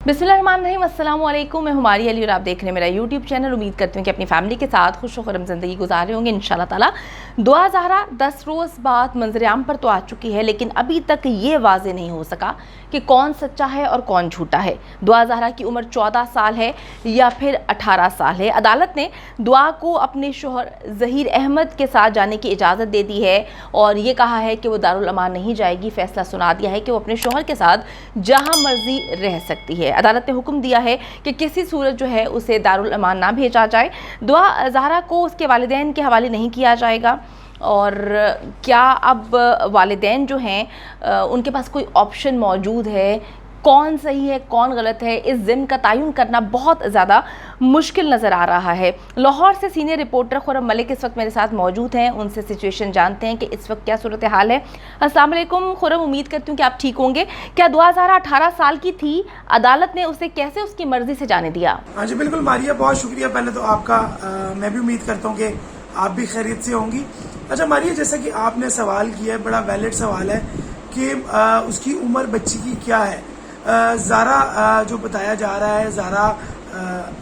बिस्मिल्लाहिर्रहमानिर्रहीम, अस्सलाम वालेकुम। मैं हुमारी अली और आप देख रहे हैं मेरा यूट्यूब चैनल। उम्मीद करती हूँ कि अपनी फैमिली के साथ खुश खुरम ज़िंदगी गुजार रहे होंगे इंशाल्लाह ताला। दुआ ज़हरा 10 रोज़ बाद मंजर-ए-आम पर तो आ चुकी है, लेकिन अभी तक ये वाज़े नहीं हो सका कि कौन सच्चा है और कौन झूठा है। दुआ ज़हरा की उम्र 14 साल है या फिर 18 साल है। अदालत ने दुआ को अपने शोहर ज़हीर अहमद के साथ जाने की इजाज़त दे दी है और ये कहा है कि वो दारुल अमान नहीं जाएगी। फ़ैसला सुना दिया है कि वो अपने शोहर के साथ जहाँ मर्जी रह सकती है। अदालत ने हुक्म दिया है कि किसी सूरत जो है उसे दारुल अमान ना भेजा जाए। दुआ ज़हरा को उसके वालिदैन के हवाले नहीं किया जाएगा। और क्या अब वालिदैन जो हैं उनके पास कोई ऑप्शन मौजूद है? कौन सही है कौन गलत है, इस ज़िम्न का तयन करना बहुत ज़्यादा मुश्किल नज़र आ रहा है। लाहौर से सीनियर रिपोर्टर खुर्रम मलिक इस वक्त मेरे साथ मौजूद हैं। उनसे सिचुएशन जानते हैं कि इस वक्त क्या सूरत हाल है। अस्सलाम वालेकुम खुर्रम, उम्मीद करती हूँ कि आप ठीक होंगे। क्या दुआ ज़हरा 18 साल की थी? अदालत ने उसे कैसे उसकी मर्जी से जाने दिया? हाँ जी बिल्कुल मारिया, बहुत शुक्रिया पहले तो आपका। मैं भी उम्मीद करता हूँ कि आप भी खैरियत से होंगी। अच्छा मारिया, जैसा कि आपने सवाल किया है, बड़ा वैलिड सवाल है कि उसकी उम्र बच्ची की क्या है। ज़ारा जो बताया जा रहा है,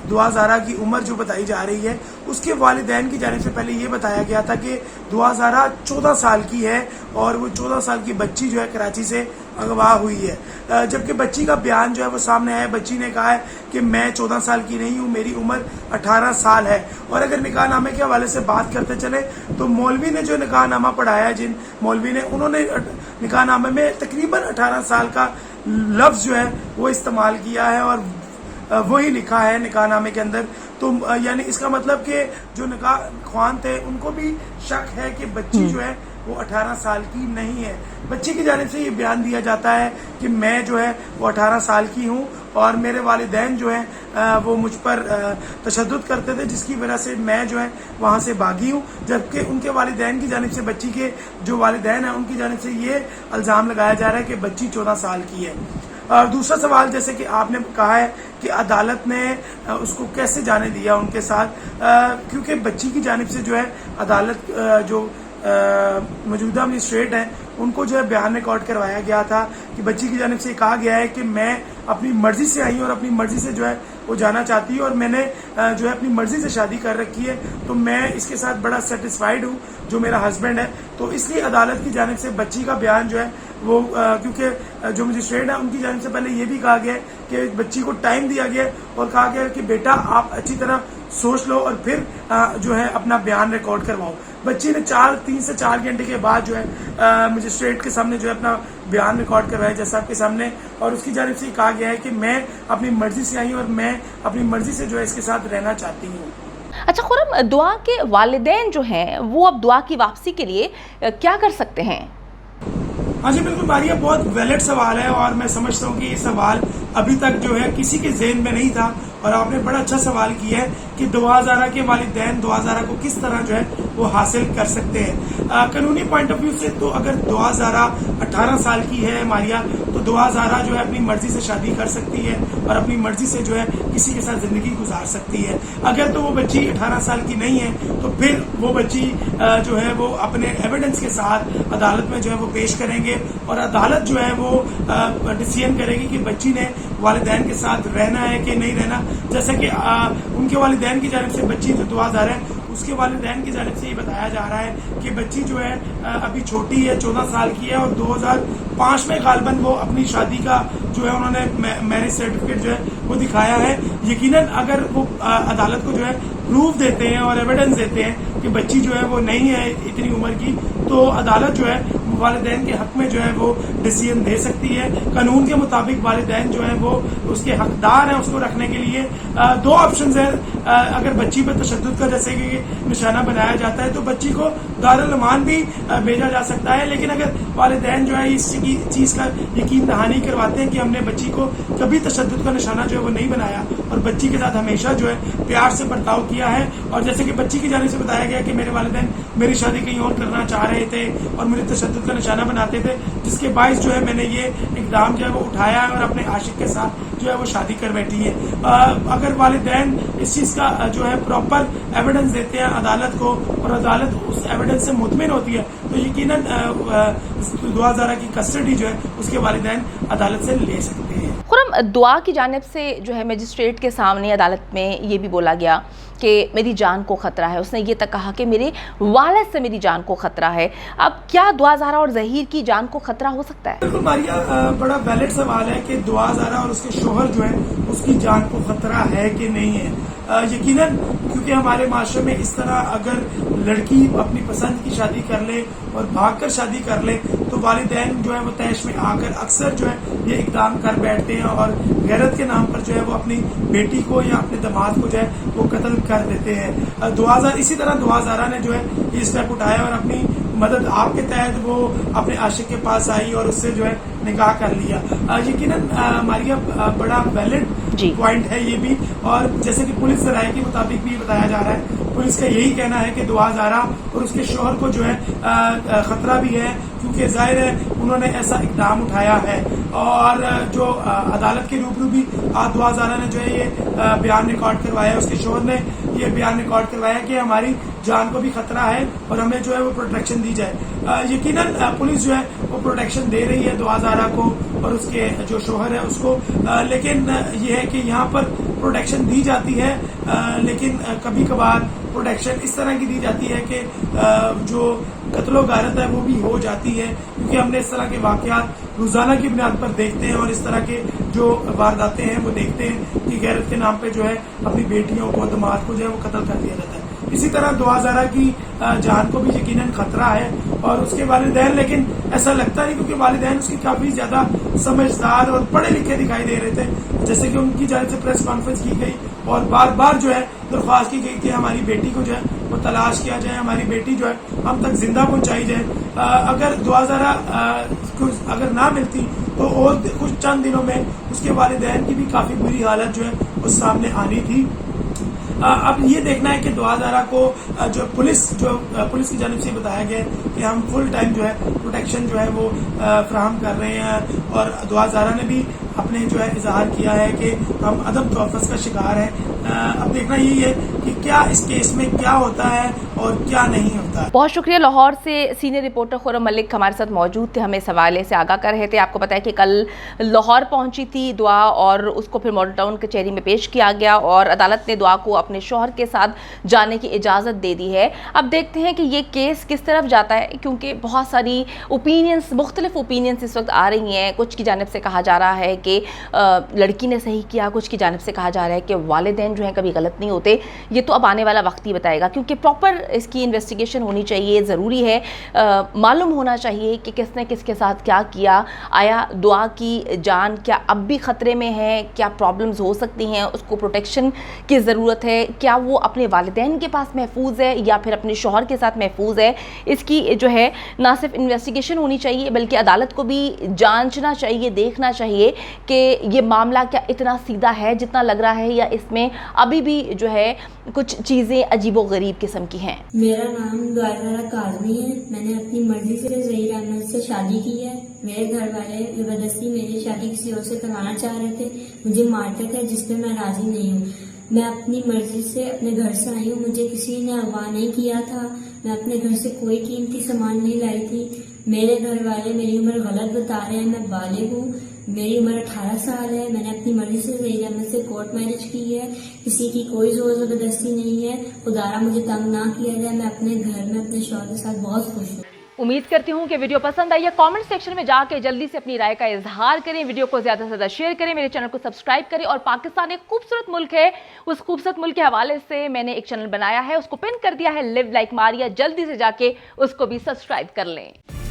दुआ ज़हरा की उम्र जो बताई जा रही है, उसके वालिदैन की जानिब से पहले ये बताया गया था कि दुआ ज़हरा 14 साल की है और वो 14 साल की बच्ची जो है कराची से अगवा हुई है। जबकि बच्ची का बयान जो है वो सामने आया। बच्ची ने कहा है कि मैं 14 साल की नहीं हूँ, मेरी उम्र 18 साल है। और अगर निकाहनामे के हवाले से बात करते चले तो मौलवी ने जो निकाहनामा पढ़ाया, जिन मौलवी ने, उन्होंने निकाहनामे में तकरीबन 18 साल का लफ्ज़ जो है वो इस्तेमाल किया है और वही लिखा है निकाहनामे के अंदर। तो यानी इसका मतलब कि जो निकाह ख्वान थे उनको भी शक है कि बच्ची जो है वो 18 साल की नहीं है। बच्ची की जानिब से ये बयान दिया जाता है कि मैं जो है वो 18 साल की हूँ और मेरे वालिदैन जो हैं वो मुझ पर तशद्दुद करते थे, जिसकी वजह से मैं जो है वहाँ से भागी हूँ। जबकि उनके वालिदैन की जानिब से, बच्ची के जो वालिदैन हैं उनकी जानिब से ये इल्ज़ाम लगाया जा रहा है कि बच्ची 14 साल की है। और दूसरा सवाल, जैसे कि आपने कहा है कि अदालत ने उसको कैसे जाने दिया उनके साथ, क्योंकि बच्ची की जानिब से जो है अदालत जो मौजूदा मजिस्ट्रेट हैं उनको जो है बयान रिकॉर्ड करवाया गया था कि बच्ची की जानिब से कहा गया है कि मैं अपनी मर्जी से आई हूँ और अपनी मर्जी से जो है वो जाना चाहती है और मैंने जो है अपनी मर्जी से शादी कर रखी है, तो मैं इसके साथ बड़ा सेटिस्फाइड हूँ जो मेरा हस्बैंड है। तो इसलिए अदालत की जानिब से बच्ची का बयान जो है वो क्योंकि जो मजिस्ट्रेट है उनकी जानिब से पहले ये भी कहा गया है कि बच्ची को टाइम दिया गया और कहा गया कि बेटा आप अच्छी तरह सोच लो और फिर जो है अपना बयान रिकॉर्ड करवाओ। बच्ची ने 3 से 4 घंटे के बाद जो है मजिस्ट्रेट के सामने जो है अपना बयान रिकॉर्ड करवाया जैसा आपके सामने, और उसकी जानिब से कहा गया है कि मैं अपनी मर्जी से आई हूँ और मैं अपनी मर्जी से जो है इसके साथ रहना चाहती हूँ। अच्छा खुर्रम, दुआ के वालिदैन जो हैं वो अब दुआ की वापसी के लिए क्या कर सकते हैं? हाँ जी बिल्कुल मारिया, बहुत वैलिड सवाल है और मैं समझता हूँ कि ये सवाल अभी तक जो है किसी के ज़हन में नहीं था और आपने बड़ा अच्छा सवाल किया है कि दुआ ज़हरा के वालिदैन दुआ ज़हरा को किस तरह जो है वो हासिल कर सकते हैं। कानूनी पॉइंट ऑफ व्यू से तो अगर दुआ ज़हरा 18 साल की है मारिया, तो दुआ ज़हरा जो है अपनी मर्जी से शादी कर सकती है और अपनी मर्जी से जो है किसी के साथ ज़िंदगी गुजार सकती है। अगर तो वो बच्ची 18 साल की नहीं है तो फिर वो बच्ची जो है वो अपने एविडेंस के साथ अदालत में जो है वो पेश करेंगे और अदालत जो है वो डिसीजन करेगी कि बच्ची ने वालिदैन के साथ रहना है कि नहीं रहना। जैसे कि उनके वालिदैन की जानिब से बच्ची जो दुआ ज़हरा है उसके वालिदैन की जानिब से ये बताया जा रहा है कि बच्ची जो है अभी छोटी है, 14 साल की है और 2005 में गालबन वो अपनी शादी का जो है उन्होंने मैरिज सर्टिफिकेट जो है वो दिखाया है। यकीनन अगर वो अदालत को जो है प्रूफ देते हैं और एविडेंस देते हैं कि बच्ची जो है वो नहीं है इतनी उम्र की, तो अदालत जो है वालिदैन के हक में जो है वो डिसीजन दे सकती है। कानून के मुताबिक वालिदैन जो है वो उसके हकदार हैं उसको रखने के लिए। 2 ऑप्शंस हैं। अगर बच्ची पर तशद्दुद का जैसे कि निशाना बनाया जाता है तो बच्ची को दारुल अमान भी भेजा जा सकता है, लेकिन अगर वालिदैन जो है इस चीज़ का यकीन दहानी करवाते हैं कि हमने बच्ची को कभी तशद्दुद का निशाना जो है वो नहीं बनाया और बच्ची के साथ हमेशा जो है प्यार से बर्ताव किया है, और जैसे कि बच्ची की जानिब से बताया गया कि मेरे वालिदैन मेरी शादी कहीं और करना चाह रहे थे और मुझे तशद्दुद का निशाना बनाते थे, जिसके बायस जो है मैंने ये इक़दाम जो है वो उठाया और अपने आशिक के साथ जो है वो शादी कर बैठी है। अगर वालिदैन इस चीज़ का जो है प्रॉपर एविडेंस देते हैं अदालत को और अदालत उस एविडेंस से मुतमिन होती है तो यकीनन दुआ ज़हरा की कस्टडी जो है उसके वालिदैन अदालत से ले सकते हैं। खुरम, दुआ की जानिब से जो है मजिस्ट्रेट के सामने अदालत में ये भी बोला गया कि मेरी जान को ख़तरा है। उसने ये तक कहा कि मेरे वालिद से मेरी जान को ख़तरा है। अब क्या दुआ ज़हरा और ज़हीर की जान को ख़तरा हो सकता है? बिल्कुल मारिया, बड़ा वैलिड सवाल है कि दुआ ज़हरा और उसके शोहर जो है उसकी जान को खतरा है कि नहीं है। यकीनन, क्योंकि हमारे माशरे में इस तरह अगर लड़की अपनी पसंद की शादी कर ले और भाग कर शादी कर ले तो वालिदैन जो है वो तैश में आकर अक्सर जो है ये इकदाम कर बैठते हैं और गैरत के नाम पर जो है वो अपनी बेटी को या अपने दामाद को जो है वो कत्ल कर देते हैं। इसी तरह दुआ ज़हरा ने जो है ये स्टेप उठाया और अपनी मदद आपके तहत वो अपने आशिक के पास आई और उससे जो है निकाह कर लिया। यकीनन मारिया, बड़ा वैलिड पॉइंट है ये भी, और जैसे कि पुलिस राय के मुताबिक भी बताया जा रहा है, पुलिस का यही कहना है कि दुआ ज़हरा और उसके शोहर को जो है खतरा भी है, क्योंकि जाहिर है उन्होंने ऐसा इकदाम उठाया है। और जो अदालत के रूबरू भी दुआ ज़हरा ने जो है ये बयान रिकॉर्ड करवाया, उसके शोहर ने ये बयान रिकॉर्ड करवाया कि हमारी जान को भी खतरा है और हमें जो है वो प्रोटेक्शन दी जाए। यकीनन पुलिस जो है वो प्रोटेक्शन दे रही है दुआ ज़हरा को और उसके जो शोहर है उसको, लेकिन ये है कि यहाँ पर प्रोटेक्शन दी जाती है, लेकिन कभी कभार प्रोटेक्शन इस तरह की दी जाती है कि जो कत्लो गारत है वो भी हो जाती है, क्योंकि हमने इस तरह के वाकयात रोजाना की बुनियाद पर देखते हैं और इस तरह के जो वारदातें हैं वो देखते हैं कि गैरत के नाम पे जो है अपनी बेटियों को, दामाद को जो है वो कत्ल कर दिया जाता है। इसी तरह दुआ ज़हरा की जान को भी यकीनन खतरा है और उसके वालिदैन, लेकिन ऐसा लगता नहीं, क्योंकि वालिदैन उसकी काफी ज्यादा समझदार और पढ़े लिखे दिखाई दे रहे थे। जैसे कि उनकी जानिब से प्रेस कॉन्फ्रेंस की गई और बार बार जो है दरख्वास्त की गई कि हमारी बेटी को जो है वो तलाश किया जाए, हमारी बेटी जो है हम तक जिंदा पहुंचाई जाए। अगर दुआ ज़हरा अगर ना मिलती तो और कुछ चंद दिनों में उसके वालिदैन की भी काफी बुरी हालत जो है वो सामने आनी थी। अब ये देखना है कि दुआ ज़हरा को जो पुलिस की जानिब से बताया गया है कि हम फुल टाइम जो है प्रोटेक्शन जो है वो फराहम कर रहे हैं, और दुआ ज़हरा ने भी अपने जो है इजहार किया है कि हम अदम तोफ़स का शिकार हैं। अब देखना यही है कि क्या इस केस में क्या होता है और क्या नहीं होता है। बहुत शुक्रिया। लाहौर से सीनियर रिपोर्टर खुरम मलिक हमारे साथ मौजूद थे, हमें इस हवाले से आगाह कर रहे थे। आपको पता है कि कल लाहौर पहुंची थी दुआ और उसको फिर मॉडल टाउन कचहरी में पेश किया गया और अदालत ने दुआ को अपने शौहर के साथ जाने की इजाज़त दे दी है। अब देखते हैं कि ये केस किस तरफ जाता है, क्योंकि बहुत सारी मुख्तलिफ ओपिनियंस इस वक्त आ रही हैं। कुछ की जानिब से कहा जा रहा है कि लड़की ने सही किया, कुछ की जानिब से कहा जा रहा है कि वालिदैन जो हैं कभी गलत नहीं होते। ये तो अब आने वाला वक्त ही बताएगा, क्योंकि प्रॉपर इसकी इन्वेस्टिगेशन होनी चाहिए, ज़रूरी है मालूम होना चाहिए कि किसने किसके साथ क्या किया। आया दुआ की जान क्या अब भी ख़तरे में है, क्या प्रॉब्लम्स हो सकती हैं, उसको प्रोटेक्शन की ज़रूरत है, क्या वो अपने वालिदैन के पास महफूज है या फिर अपने शौहर के साथ महफूज है। इसकी जो है ना सिर्फ इन्वेस्टिगेशन होनी चाहिए बल्कि अदालत को भी जांचना चाहिए, देखना चाहिए कि ये मामला क्या इतना सीधा है जितना लग रहा है या इसमें अभी भी जो है कुछ चीज़ें अजीबो गरीब किस्म की हैं। मेरा नाम दुआ ज़हरा काज़मी है। मैंने अपनी मर्जी से ज़हीर अहमद से शादी की है। मेरे घर वाले जबरदस्ती मेरी शादी किसी और से करवाना चाह रहे थे, मुझे मारते थे, जिस पे मैं राजी नहीं हूँ। मैं अपनी मर्जी से अपने घर से आई हूँ, मुझे किसी ने अगवा नहीं किया था। मैं अपने घर से कोई कीमती सामान नहीं लाई थी। मेरे घर वाले मेरी उम्र गलत बता रहे हैं। मैं बालिग हूँ, मेरी उम्र 18 साल है। मैंने अपनी मर्जी से ज़हीर अहमद से कोर्ट मैरिज की है। किसी की कोई जोर जबरदस्ती नहीं है। खुदारा मुझे तंग ना किया जाए। मैं अपने घर में अपने शौहर के साथ बहुत खुश हूँ। उम्मीद करती हूँ कि वीडियो पसंद आई है। कमेंट सेक्शन में जाके जल्दी से अपनी राय का इजहार करें, वीडियो को ज़्यादा से ज़्यादा शेयर करें, मेरे चैनल को सब्सक्राइब करें। और पाकिस्तान एक खूबसूरत मुल्क है, उस खूबसूरत मुल्क के हवाले से मैंने एक चैनल बनाया है, उसको पिन कर दिया है, लिव लाइक मारिया। जल्दी से जाके उसको भी सब्सक्राइब कर लें।